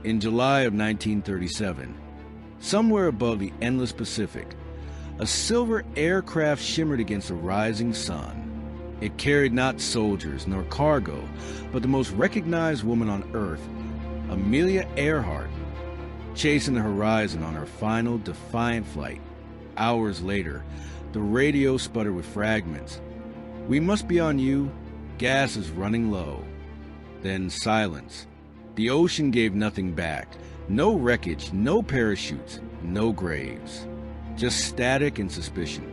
In July of 1937, somewhere above the endless Pacific, a silver aircraft shimmered against a rising sun. It carried not soldiers nor cargo, but the most recognized woman on Earth, Amelia Earhart, chasing the horizon on her final defiant flight. Hours later, the radio sputtered with fragments. "We must be on you. Gas is running low." Then silence. The ocean gave nothing back. No wreckage, no parachutes, no graves. Just static and suspicion.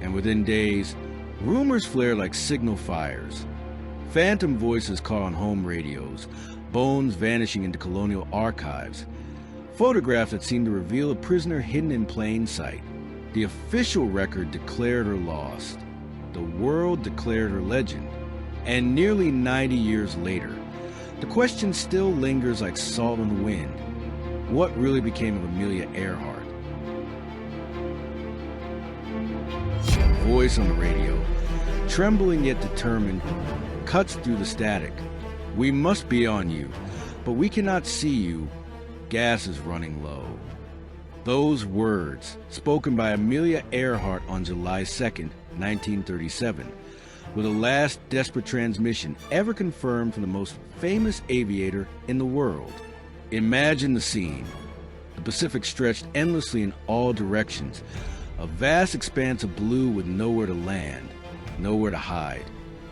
And within days, rumors flared like signal fires. Phantom voices caught on home radios, bones vanishing into colonial archives, photographs that seemed to reveal a prisoner hidden in plain sight. The official record declared her lost. The world declared her legend. And nearly 90 years later, the question still lingers like salt on the wind. What really became of Amelia Earhart? Voice on the radio, trembling yet determined, cuts through the static. "We must be on you, but we cannot see you. Gas is running low." Those words, spoken by Amelia Earhart on July 2nd, 1937, were the last desperate transmission ever confirmed from the most famous aviator in the world. Imagine the scene. The Pacific stretched endlessly in all directions, a vast expanse of blue with nowhere to land, nowhere to hide,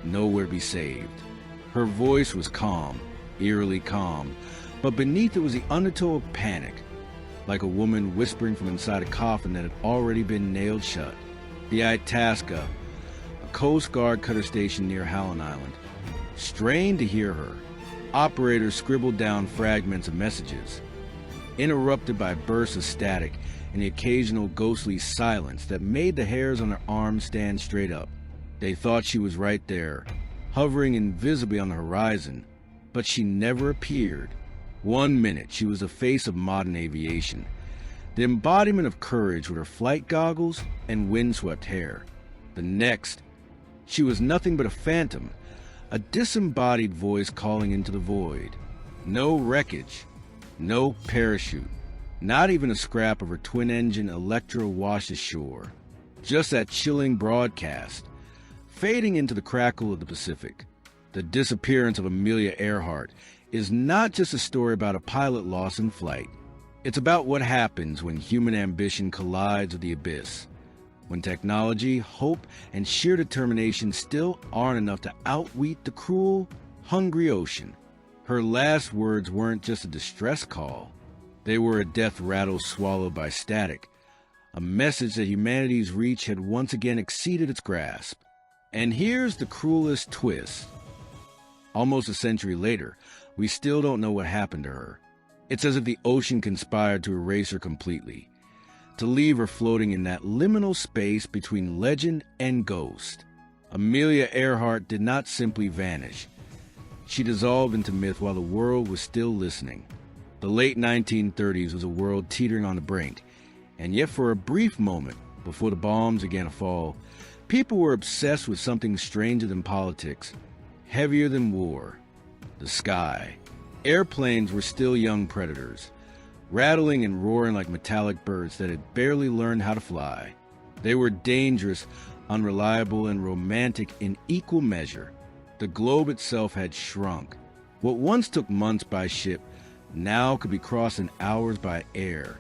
nowhere to be saved. Her voice was calm, eerily calm, but beneath it was the undertow of panic, like a woman whispering from inside a coffin that had already been nailed shut. The Itasca, a Coast Guard cutter station near Howland Island, strained to hear her. Operators scribbled down fragments of messages, interrupted by bursts of static and the occasional ghostly silence that made the hairs on her arms stand straight up. They thought she was right there, hovering invisibly on the horizon, but she never appeared. One minute she was the face of modern aviation, the embodiment of courage with her flight goggles and windswept hair. The next, she was nothing but a phantom, a disembodied voice calling into the void. No wreckage, no parachute, not even a scrap of her twin-engine Electra washed ashore. Just that chilling broadcast, fading into the crackle of the Pacific. The disappearance of Amelia Earhart is not just a story about a pilot lost in flight. It's about what happens when human ambition collides with the abyss, when technology, hope, and sheer determination still aren't enough to outwit the cruel, hungry ocean. Her last words weren't just a distress call. They were a death rattle swallowed by static, a message that humanity's reach had once again exceeded its grasp. And here's the cruelest twist. Almost a century later, we still don't know what happened to her. It's as if the ocean conspired to erase her completely, to leave her floating in that liminal space between legend and ghost. Amelia Earhart did not simply vanish. She dissolved into myth while the world was still listening. The late 1930s was a world teetering on the brink, and yet for a brief moment, before the bombs began to fall, people were obsessed with something stranger than politics, heavier than war: the sky. Airplanes were still young predators, rattling and roaring like metallic birds that had barely learned how to fly. They were dangerous, unreliable, and romantic in equal measure. The globe itself had shrunk. What once took months by ship now could be crossed in hours by air.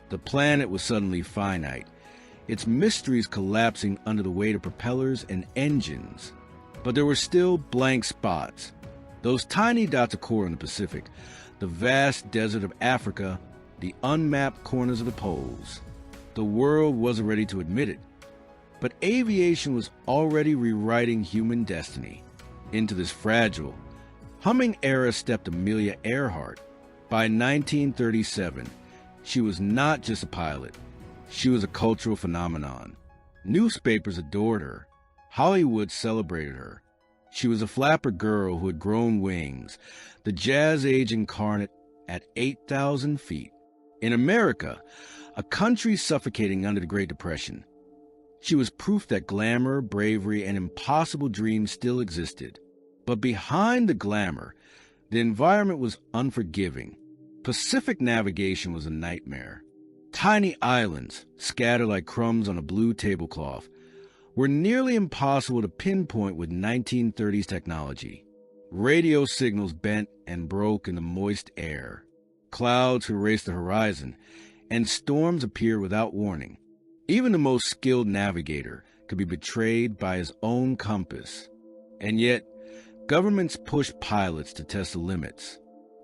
The planet was suddenly finite, its mysteries collapsing under the weight of propellers and engines. But there were still blank spots, those tiny dots of core in the Pacific, the vast desert of Africa, the unmapped corners of the poles. The world wasn't ready to admit it, but aviation was already rewriting human destiny. Into this fragile, humming era stepped Amelia Earhart. By 1937, she was not just a pilot. She was a cultural phenomenon. Newspapers adored her. Hollywood celebrated her. She was a flapper girl who had grown wings, the jazz age incarnate at 8,000 feet. In America, a country suffocating under the Great Depression, she was proof that glamour, bravery, and impossible dreams still existed. But behind the glamour, the environment was unforgiving. Pacific navigation was a nightmare. Tiny islands, scattered like crumbs on a blue tablecloth, were nearly impossible to pinpoint with 1930s technology. Radio signals bent and broke in the moist air. Clouds erased the horizon, and storms appeared without warning. Even the most skilled navigator could be betrayed by his own compass. And yet, governments pushed pilots to test the limits.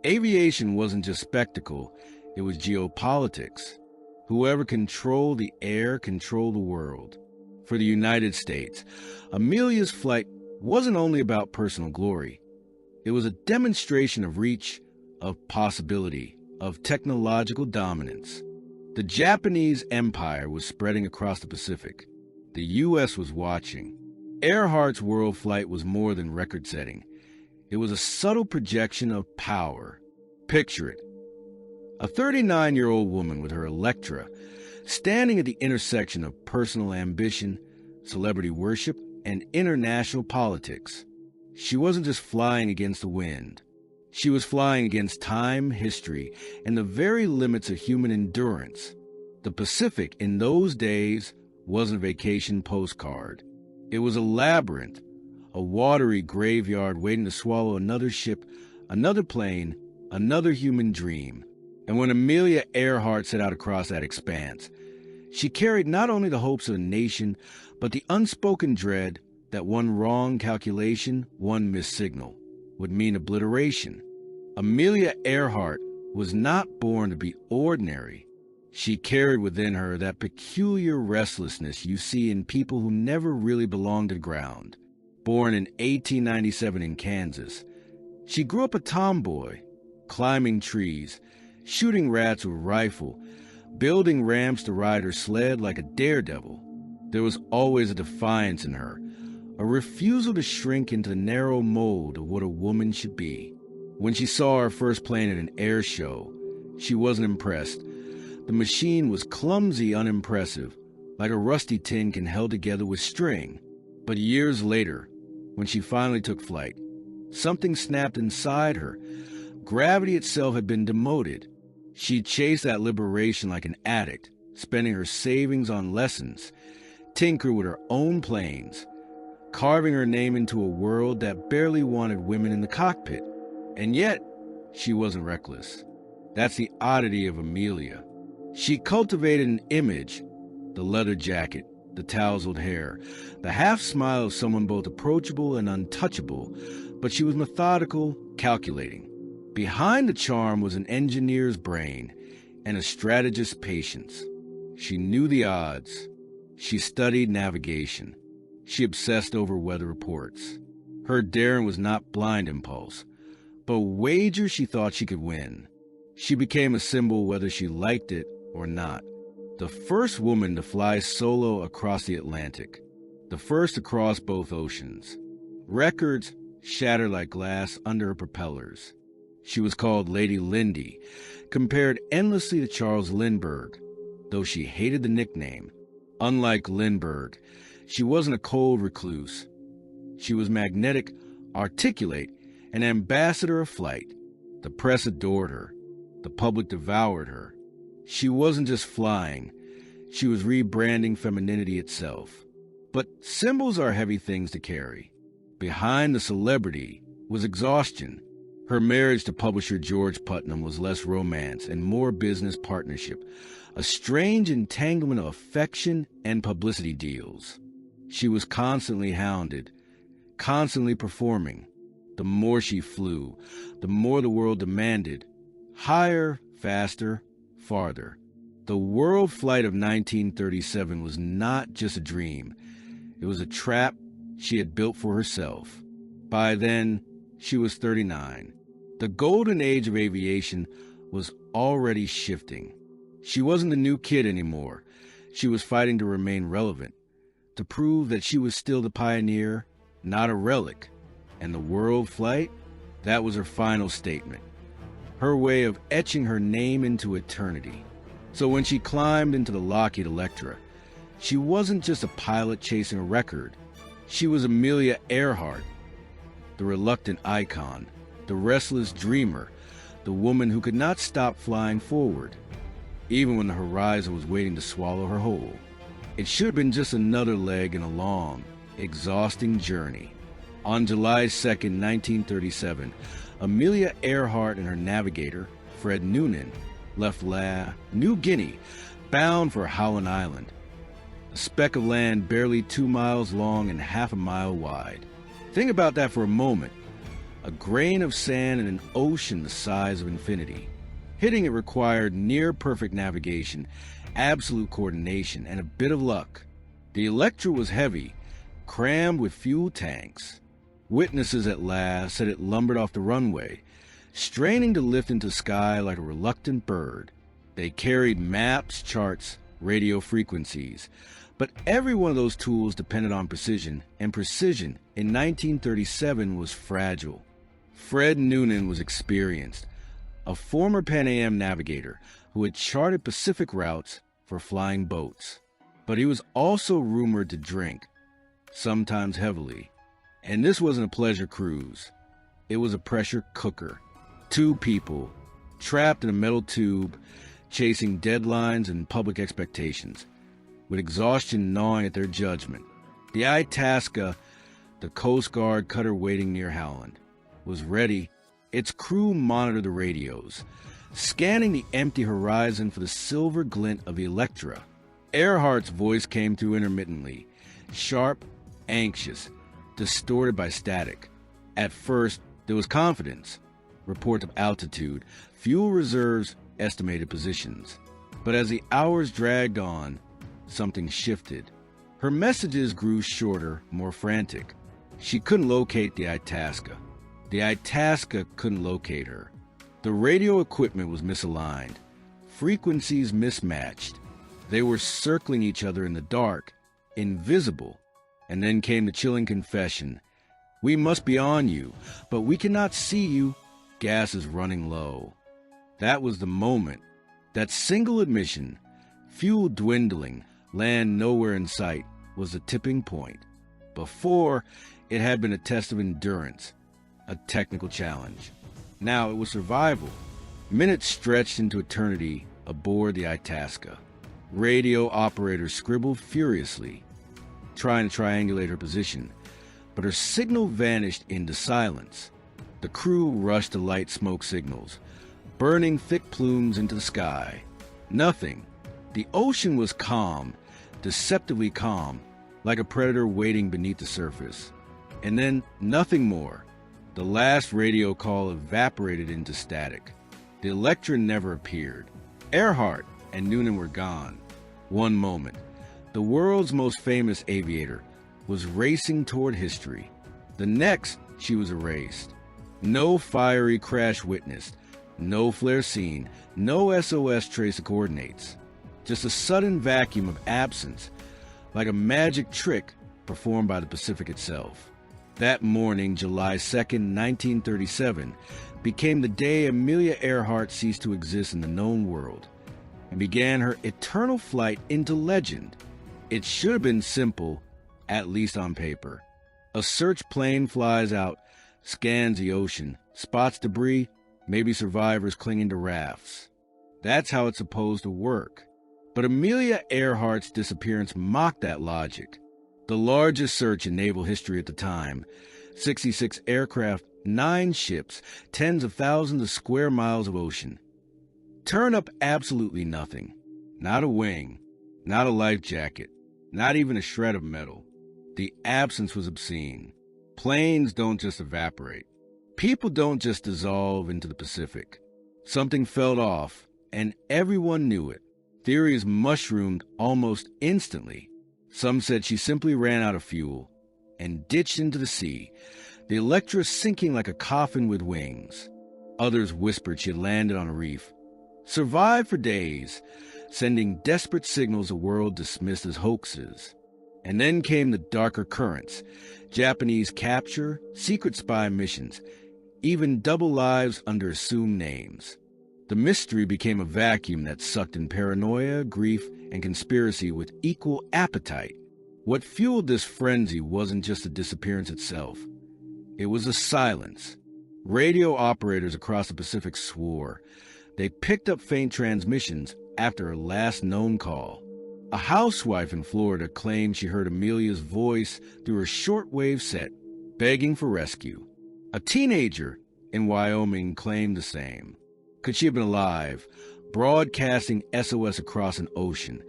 Aviation wasn't just spectacle, it was geopolitics. Whoever controlled the air controlled the world. For the United States, Amelia's flight wasn't only about personal glory. It was a demonstration of reach, of possibility, of technological dominance. The Japanese Empire was spreading across the Pacific. The U.S. was watching. Earhart's world flight was more than record-setting. It was a subtle projection of power. Picture it. A 39-year-old woman with her Electra, standing at the intersection of personal ambition, celebrity worship, and international politics. She wasn't just flying against the wind. She was flying against time, history, and the very limits of human endurance. The Pacific in those days wasn't a vacation postcard. It was a labyrinth, a watery graveyard waiting to swallow another ship, another plane, another human dream. And when Amelia Earhart set out across that expanse, she carried not only the hopes of a nation, but the unspoken dread that one wrong calculation, one missed signal, would mean obliteration. Amelia Earhart was not born to be ordinary. She carried within her that peculiar restlessness you see in people who never really belonged to the ground. Born in 1897 in Kansas, she grew up a tomboy, climbing trees, shooting rats with a rifle, building ramps to ride her sled like a daredevil. There was always a defiance in her, a refusal to shrink into the narrow mold of what a woman should be. When she saw her first plane at an air show, she wasn't impressed. The machine was clumsy, unimpressive, like a rusty tin can held together with string. But years later, when she finally took flight, something snapped inside her. Gravity itself had been demoted. She chased that liberation like an addict, spending her savings on lessons, tinkering with her own planes, carving her name into a world that barely wanted women in the cockpit. And yet, she wasn't reckless. That's the oddity of Amelia. She cultivated an image, the leather jacket, the tousled hair, the half smile of someone both approachable and untouchable, but she was methodical, calculating. Behind the charm was an engineer's brain and a strategist's patience. She knew the odds. She studied navigation. She obsessed over weather reports. Her daring was not blind impulse, but wager she thought she could win. She became a symbol whether she liked it or not. The first woman to fly solo across the Atlantic. The first to cross both oceans. Records shattered like glass under her propellers. She was called Lady Lindy, compared endlessly to Charles Lindbergh, though she hated the nickname. Unlike Lindbergh, she wasn't a cold recluse. She was magnetic, articulate, an ambassador of flight. The press adored her. The public devoured her. She wasn't just flying. She was rebranding femininity itself. But symbols are heavy things to carry. Behind the celebrity was exhaustion. Her marriage to publisher George Putnam was less romance and more business partnership, a strange entanglement of affection and publicity deals. She was constantly hounded, constantly performing. The more she flew, the more the world demanded. Higher, faster, farther. The world flight of 1937 was not just a dream. It was a trap she had built for herself. By then, she was 39. The golden age of aviation was already shifting. She wasn't a new kid anymore. She was fighting to remain relevant, to prove that she was still the pioneer, not a relic. And the world flight, that was her final statement. Her way of etching her name into eternity. So when she climbed into the Lockheed Electra, she wasn't just a pilot chasing a record. She was Amelia Earhart, the reluctant icon, the restless dreamer, the woman who could not stop flying forward, even when the horizon was waiting to swallow her whole. It should have been just another leg in a long, exhausting journey. On July 2nd, 1937, Amelia Earhart and her navigator, Fred Noonan, left New Guinea, bound for Howland Island, a speck of land barely 2 miles long and half a mile wide. Think about that for a moment. A grain of sand in an ocean the size of infinity. Hitting it required near-perfect navigation, absolute coordination, and a bit of luck. The Electra was heavy, crammed with fuel tanks. Witnesses at last said it lumbered off the runway, straining to lift into the sky like a reluctant bird. They carried maps, charts, radio frequencies, but every one of those tools depended on precision, and precision in 1937 was fragile. Fred Noonan was experienced, a former Pan Am navigator who had charted Pacific routes for flying boats. But he was also rumored to drink, sometimes heavily. And this wasn't a pleasure cruise. It was a pressure cooker. 2 people, trapped in a metal tube, chasing deadlines and public expectations, with exhaustion gnawing at their judgment. The Itasca, the Coast Guard cutter waiting near Howland, was ready. Its crew monitored the radios, scanning the empty horizon for the silver glint of the Electra. Earhart's voice came through intermittently, sharp, anxious, distorted by static. At first, there was confidence, reports of altitude, fuel reserves, estimated positions. But as the hours dragged on, something shifted. Her messages grew shorter, more frantic. She couldn't locate the Itasca. The Itasca couldn't locate her. The radio equipment was misaligned, frequencies mismatched. They were circling each other in the dark, invisible. And then came the chilling confession. We must be on you, but we cannot see you. Gas is running low. That was the moment. That single admission, fuel dwindling, land nowhere in sight, was the tipping point. Before, it had been a test of endurance, a technical challenge. Now it was survival. Minutes stretched into eternity aboard the Itasca. Radio operators scribbled furiously, trying to triangulate her position, but her signal vanished into silence. The crew rushed to light smoke signals, burning thick plumes into the sky. Nothing. The ocean was calm, deceptively calm, like a predator waiting beneath the surface. And then nothing more. The last radio call evaporated into static. The Electra never appeared. Earhart and Noonan were gone. One moment, the world's most famous aviator was racing toward history. The next, she was erased. No fiery crash witnessed, no flare seen, no SOS trace of coordinates. Just a sudden vacuum of absence, like a magic trick performed by the Pacific itself. That morning, July 2nd, 1937, became the day Amelia Earhart ceased to exist in the known world and began her eternal flight into legend. It should have been simple, at least on paper. A search plane flies out, scans the ocean, spots debris, maybe survivors clinging to rafts. That's how it's supposed to work. But Amelia Earhart's disappearance mocked that logic. The largest search in naval history at the time, 66 aircraft, 9 ships, tens of thousands of square miles of ocean. Turn up absolutely nothing. Not a wing, not a life jacket, not even a shred of metal. The absence was obscene. Planes don't just evaporate. People don't just dissolve into the Pacific. Something fell off, and everyone knew it. Theories mushroomed almost instantly. Some said she simply ran out of fuel and ditched into the sea, the Electra sinking like a coffin with wings. Others whispered she had landed on a reef, survived for days, sending desperate signals the world dismissed as hoaxes. And then came the darker currents, Japanese capture, secret spy missions, even double lives under assumed names. The mystery became a vacuum that sucked in paranoia, grief, and conspiracy with equal appetite. What fueled this frenzy wasn't just the disappearance itself. It was a silence, Radio operators across the Pacific swore. They picked up faint transmissions after her last known call. A housewife in Florida claimed she heard Amelia's voice through her shortwave set, begging for rescue. A teenager in Wyoming claimed the same. Could she have been alive, broadcasting SOS across an ocean,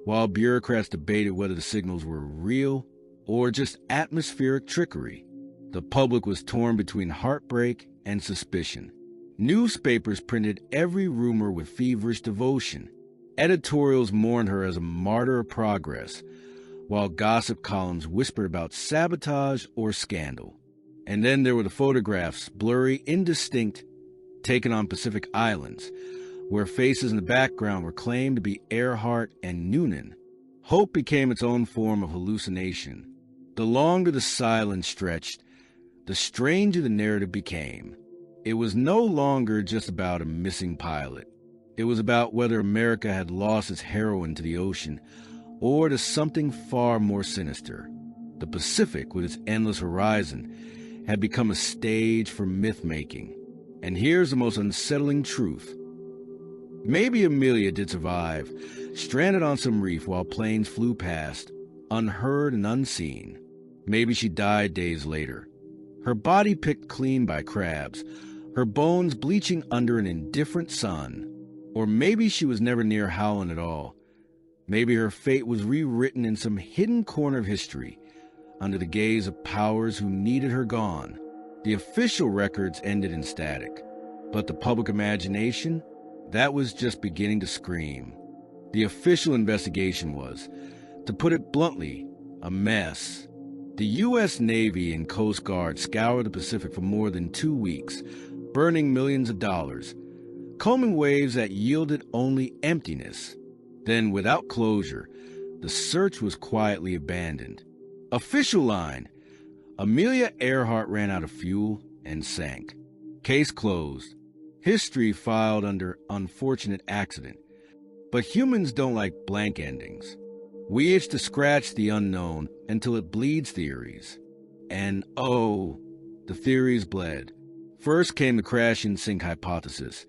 while bureaucrats debated whether the signals were real or just atmospheric trickery? The public was torn between heartbreak and suspicion. Newspapers printed every rumor with feverish devotion. Editorials mourned her as a martyr of progress, while gossip columns whispered about sabotage or scandal. And then there were the photographs, blurry, indistinct, taken on Pacific Islands, where faces in the background were claimed to be Earhart and Noonan. Hope became its own form of hallucination. The longer the silence stretched, the stranger the narrative became. It was no longer just about a missing pilot. It was about whether America had lost its heroine to the ocean or to something far more sinister. The Pacific, with its endless horizon, had become a stage for myth-making. And here's the most unsettling truth. Maybe Amelia did survive, stranded on some reef while planes flew past, unheard and unseen. Maybe she died days later, her body picked clean by crabs, her bones bleaching under an indifferent sun. Or maybe she was never near Howland at all. Maybe her fate was rewritten in some hidden corner of history, under the gaze of powers who needed her gone. The official records ended in static, but the public imagination, that was just beginning to scream. The official investigation was, to put it bluntly, a mess. The U.S. Navy and Coast Guard scoured the Pacific for more than 2 weeks, burning millions of dollars, combing waves that yielded only emptiness. Then, without closure, the search was quietly abandoned. Official line: Amelia Earhart ran out of fuel and sank. Case closed. History filed under unfortunate accident. But humans don't like blank endings. We itch to scratch the unknown until it bleeds theories. And oh, the theories bled. First came the crash and sink hypothesis.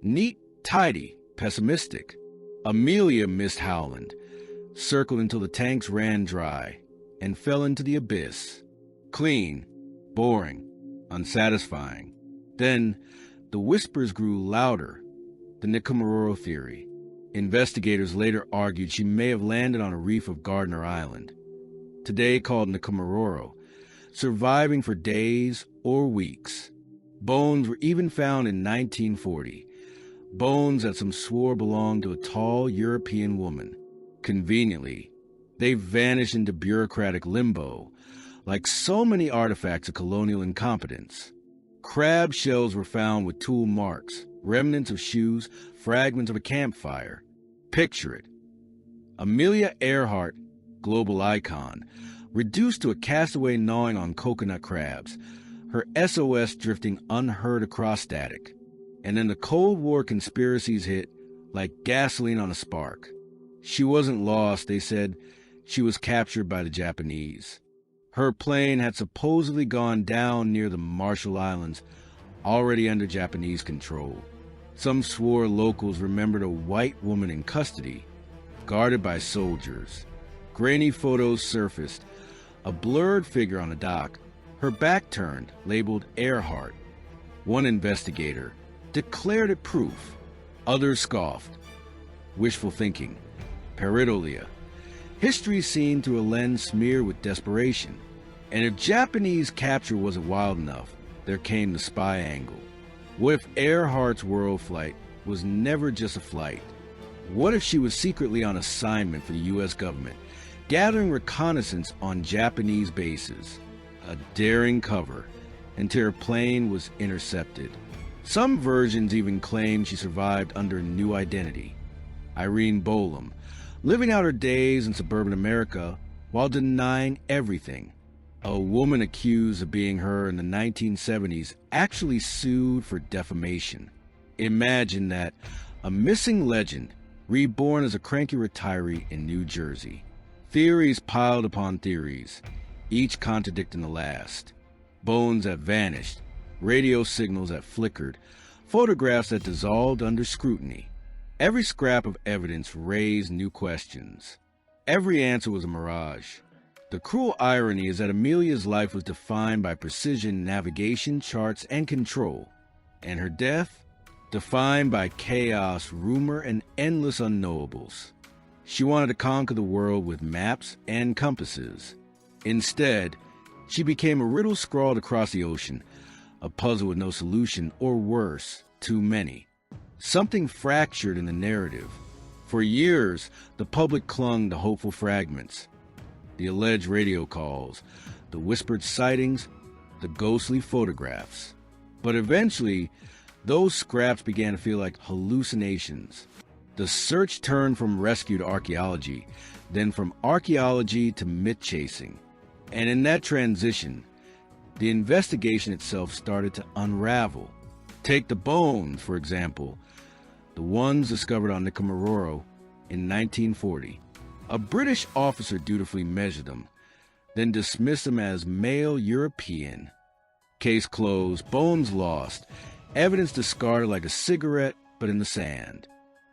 Neat, tidy, pessimistic. Amelia missed Howland, circled until the tanks ran dry, and fell into the abyss. Clean, boring, unsatisfying. Then, the whispers grew louder. The Macabre theory. Investigators later argued she may have landed on a reef of Gardner Island, today called Macabre, surviving for days or weeks. Bones were even found in 1940. Bones that some swore belonged to a tall European woman. Conveniently, they vanished into bureaucratic limbo, like so many artifacts of colonial incompetence. Crab shells were found with tool marks, remnants of shoes, fragments of a campfire. Picture it. Amelia Earhart, global icon, reduced to a castaway gnawing on coconut crabs, her SOS drifting unheard across static. And then the Cold War conspiracies hit like gasoline on a spark. She wasn't lost, they said. She was captured by the Japanese. Her plane had supposedly gone down near the Marshall Islands, already under Japanese control. Some swore locals remembered a white woman in custody, guarded by soldiers. Grainy photos surfaced, a blurred figure on a dock, her back turned, labeled Earhart. One investigator declared it proof. Others scoffed. Wishful thinking. Pareidolia. History seen through a lens smeared with desperation. And if Japanese capture wasn't wild enough, there came the spy angle. What if Earhart's world flight was never just a flight? What if she was secretly on assignment for the U.S. government, gathering reconnaissance on Japanese bases? A daring cover, until her plane was intercepted. Some versions even claim she survived under a new identity. Irene Bolam, living out her days in suburban America while denying everything. A woman accused of being her in the 1970s actually sued for defamation. Imagine that, a missing legend reborn as a cranky retiree in New Jersey. Theories piled upon theories, each contradicting the last. Bones that vanished, radio signals that flickered, photographs that dissolved under scrutiny. Every scrap of evidence raised new questions. Every answer was a mirage. The cruel irony is that Amelia's life was defined by precision, navigation, charts, and control, and her death, defined by chaos, rumor, and endless unknowables. She wanted to conquer the world with maps and compasses. Instead, she became a riddle scrawled across the ocean, a puzzle with no solution, or worse, too many. Something fractured in the narrative. For years, the public clung to hopeful fragments. The alleged radio calls, the whispered sightings, the ghostly photographs. But eventually, those scraps began to feel like hallucinations. The search turned from rescue to archaeology, then from archaeology to myth-chasing. And in that transition, the investigation itself started to unravel. Take the bones, for example, the ones discovered on Macabre in 1940. A British officer dutifully measured them, then dismissed them as male European. Case closed, bones lost, evidence discarded like a cigarette, but in the sand.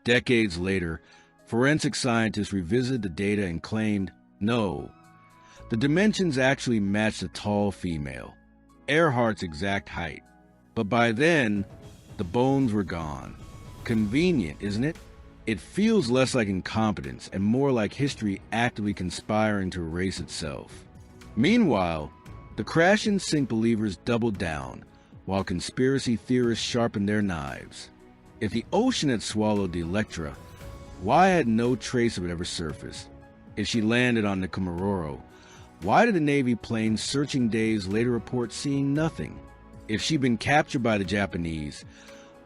Decades later, forensic scientists revisited the data and claimed, no, the dimensions actually matched a tall female, Earhart's exact height. But by then, the bones were gone. Convenient, isn't it? It feels less like incompetence and more like history actively conspiring to erase itself. Meanwhile, the crash and sink believers doubled down, while conspiracy theorists sharpened their knives. If the ocean had swallowed the Electra, why had no trace of it ever surfaced? If she landed on the Macabre, why did the Navy planes searching days later report seeing nothing? If she'd been captured by the Japanese,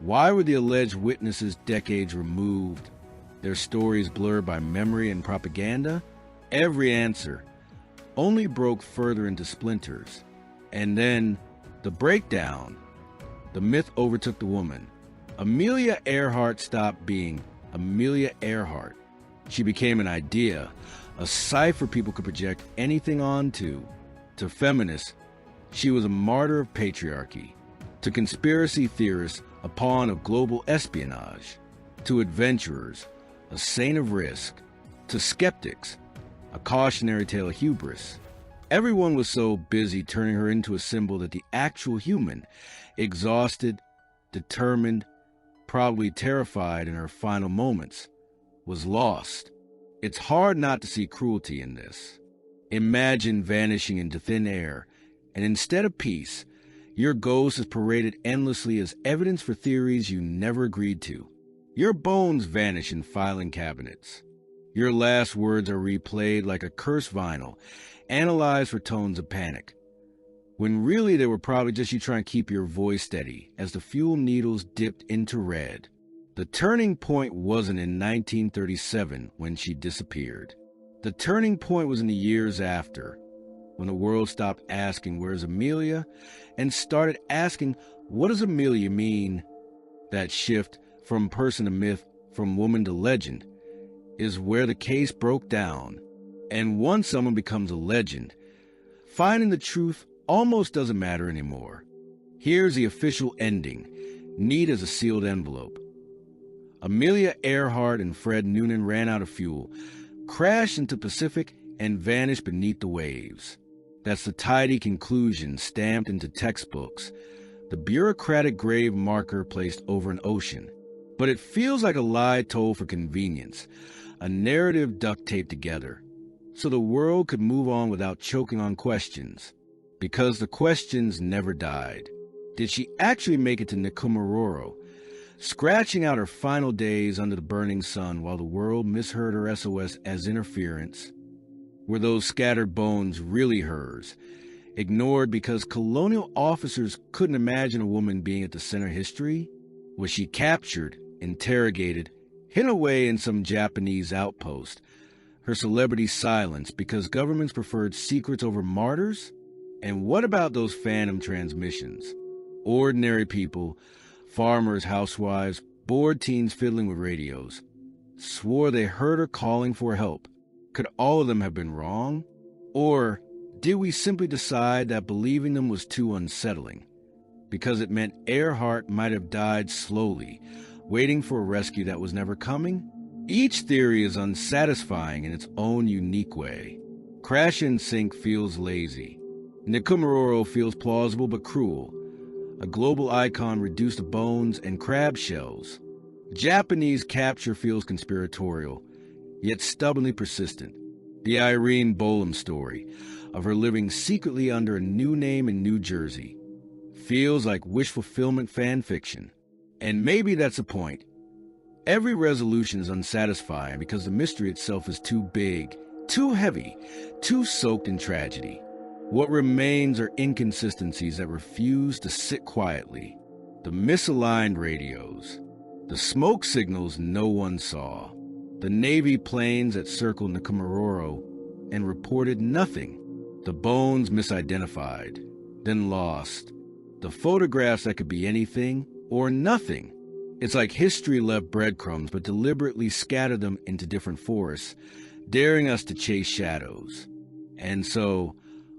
why were the alleged witnesses decades removed, their stories blurred by memory and propaganda? Every answer only broke further into splinters. And then, the breakdown. The myth overtook the woman. Amelia Earhart stopped being Amelia Earhart. She became an idea, a cipher people could project anything onto. To feminists, she was a martyr of patriarchy. To conspiracy theorists, a pawn of global espionage. To adventurers, a saint of risk. To skeptics, a cautionary tale of hubris. Everyone was so busy turning her into a symbol that the actual human, exhausted, determined, probably terrified in her final moments, was lost. It's hard not to see cruelty in this. Imagine vanishing into thin air, and instead of peace, your ghost is paraded endlessly as evidence for theories you never agreed to. Your bones vanish in filing cabinets. Your last words are replayed like a cursed vinyl, analyzed for tones of panic, when really they were probably just you trying to keep your voice steady as the fuel needles dipped into red. The turning point wasn't in 1937 when she disappeared. The turning point was in the years after, when the world stopped asking, "Where's Amelia?" and started asking, "What does Amelia mean?" That shift from person to myth, from woman to legend, is where the case broke down. And once someone becomes a legend, finding the truth almost doesn't matter anymore. Here's the official ending, neat as a sealed envelope. Amelia Earhart and Fred Noonan ran out of fuel, crashed into Pacific, and vanished beneath the waves. That's the tidy conclusion stamped into textbooks, the bureaucratic grave marker placed over an ocean. But it feels like a lie told for convenience, a narrative duct taped together, so the world could move on without choking on questions. Because the questions never died. Did she actually make it to Macabre, scratching out her final days under the burning sun while the world misheard her SOS as interference? Were those scattered bones really hers, ignored because colonial officers couldn't imagine a woman being at the center of history? Was she captured, interrogated, hidden away in some Japanese outpost, her celebrity silenced because governments preferred secrets over martyrs? And what about those phantom transmissions? Ordinary people, farmers, housewives, bored teens fiddling with radios, swore they heard her calling for help. Could all of them have been wrong? Or did we simply decide that believing them was too unsettling? because it meant Earhart might have died slowly, waiting for a rescue that was never coming? Each theory is unsatisfying in its own unique way. Crash and Sink feels lazy. Nikumaroro feels plausible but cruel, a global icon reduced to bones and crab shells. Japanese capture feels conspiratorial, yet stubbornly persistent. The Irene Bolam story, of her living secretly under a new name in New Jersey, feels like wish fulfillment fan fiction. And maybe that's the point. Every resolution is unsatisfying because the mystery itself is too big, too heavy, too soaked in tragedy. What remains are inconsistencies that refuse to sit quietly. The misaligned radios, the smoke signals no one saw, the Navy planes that circled Nikumaroro and reported nothing, the bones misidentified, then lost, the photographs that could be anything or nothing. It's like history left breadcrumbs but deliberately scattered them into different forests, daring us to chase shadows. And so,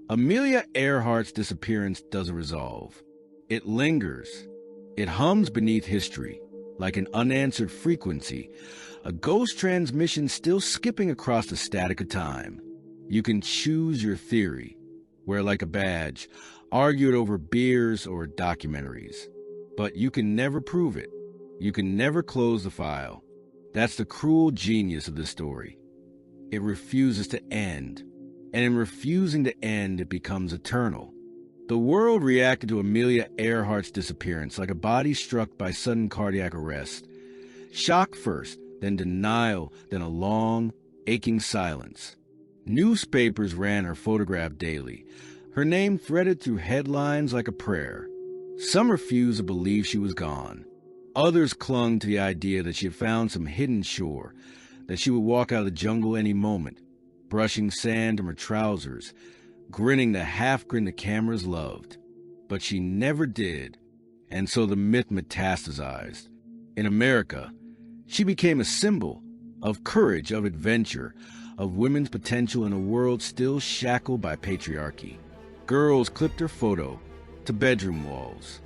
Amelia Earhart's disappearance doesn't resolve. It lingers. It hums beneath history, like an unanswered frequency, a ghost transmission still skipping across the static of time. You can choose your theory, wear like a badge, argue it over beers or documentaries. But you can never prove it. You can never close the file. That's the cruel genius of this story. It refuses to end. And in refusing to end, it becomes eternal. The world reacted to Amelia Earhart's disappearance like a body struck by sudden cardiac arrest. Shock first, then denial, then a long, aching silence. Newspapers ran her photograph daily, her name threaded through headlines like a prayer. Some refused to believe she was gone. Others clung to the idea that she had found some hidden shore, that she would walk out of the jungle any moment, brushing sand from her trousers, grinning the half-grin the cameras loved. But she never did, and so the myth metastasized. In America, she became a symbol of courage, of adventure, of women's potential in a world still shackled by patriarchy. Girls clipped her photo to bedroom walls.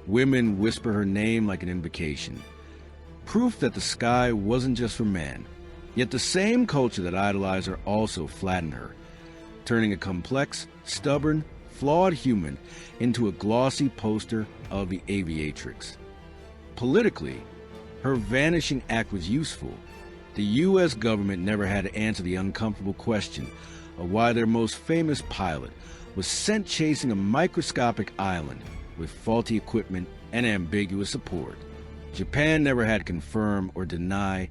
Women whisper her name like an invocation. Proof that the sky wasn't just for men. Yet the same culture that idolized her also flattened her, turning a complex, stubborn, flawed human into a glossy poster of the aviatrix. Politically, her vanishing act was useful. The U.S. government never had to answer the uncomfortable question of why their most famous pilot was sent chasing a microscopic island with faulty equipment and ambiguous support. Japan never had to confirm or deny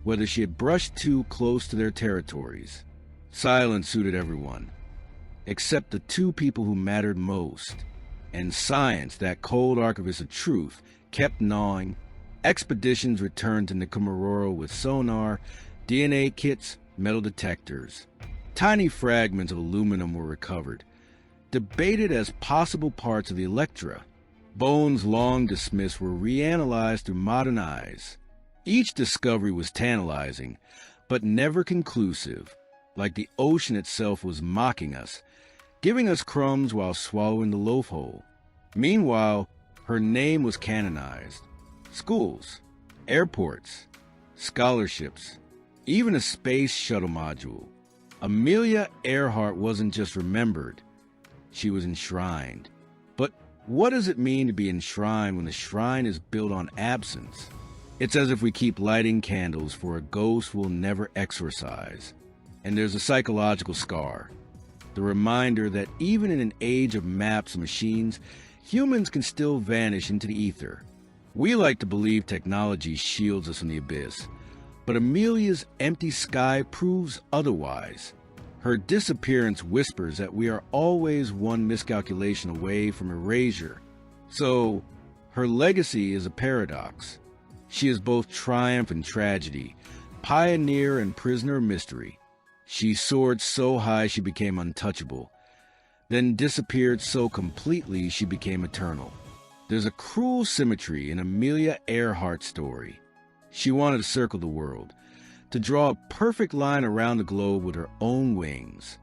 whether she had brushed too close to their territories. Silence suited everyone, except the two people who mattered most. And science, that cold archivist of truth, kept gnawing. Expeditions returned to Nikumaroro with sonar, DNA kits, metal detectors. Tiny fragments of aluminum were recovered, debated as possible parts of the Electra. Bones long dismissed were reanalyzed through modern eyes. Each discovery was tantalizing, but never conclusive, like the ocean itself was mocking us, giving us crumbs while swallowing the loaf whole. Meanwhile, her name was canonized. Schools, airports, scholarships, even a space shuttle module. Amelia Earhart wasn't just remembered, she was enshrined. But what does it mean to be enshrined when the shrine is built on absence? It's as if we keep lighting candles for a ghost we'll never exorcise. And there's a psychological scar. The reminder that even in an age of maps and machines, humans can still vanish into the ether. We like to believe technology shields us from the abyss, but Amelia's empty sky proves otherwise. Her disappearance whispers that we are always one miscalculation away from erasure. So, her legacy is a paradox. She is both triumph and tragedy, pioneer and prisoner of mystery. She soared so high she became untouchable, then disappeared so completely she became eternal. There's a cruel symmetry in Amelia Earhart's story. She wanted to circle the world, to draw a perfect line around the globe with her own wings.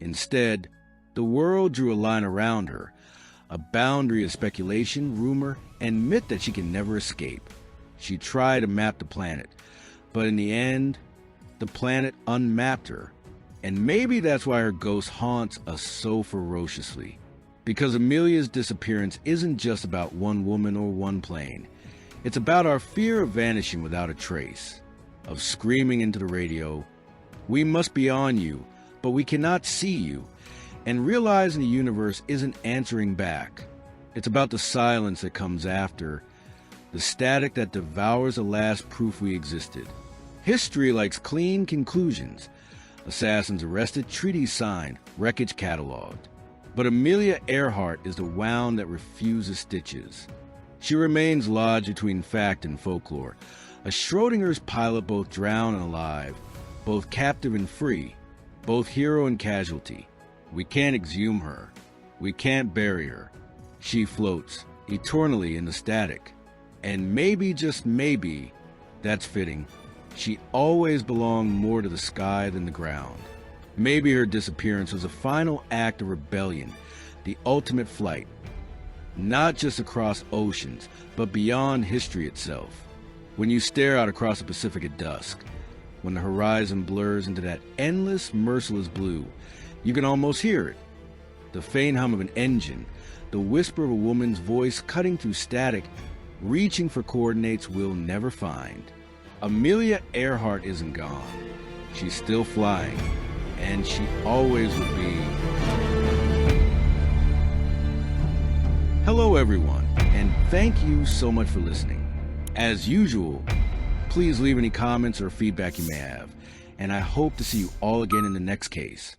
Instead, the world drew a line around her, a boundary of speculation, rumor, and myth that she can never escape. She tried to map the planet, but in the end, the planet unmapped her. And maybe that's why her ghost haunts us so ferociously. Because Amelia's disappearance isn't just about one woman or one plane. It's about our fear of vanishing without a trace, of screaming into the radio, "We must be on you, but we cannot see you," and realizing the universe isn't answering back. It's about the silence that comes after, the static that devours the last proof we existed. History likes clean conclusions. Assassins arrested, treaties signed, wreckage cataloged. But Amelia Earhart is the wound that refuses stitches. She remains lodged between fact and folklore, a Schrodinger's pilot both drowned and alive, both captive and free, both hero and casualty. We can't exhume her. We can't bury her. She floats, eternally in the static. And maybe, just maybe, that's fitting, she always belonged more to the sky than the ground. Maybe her disappearance was a final act of rebellion, the ultimate flight, not just across oceans, but beyond history itself. When you stare out across the Pacific at dusk, when the horizon blurs into that endless, merciless blue, you can almost hear it. The faint hum of an engine, the whisper of a woman's voice cutting through static, reaching for coordinates we'll never find. Amelia Earhart isn't gone. She's still flying, and she always will be. Hello everyone, and thank you so much for listening. As usual, please leave any comments or feedback you may have, and I hope to see you all again in the next case.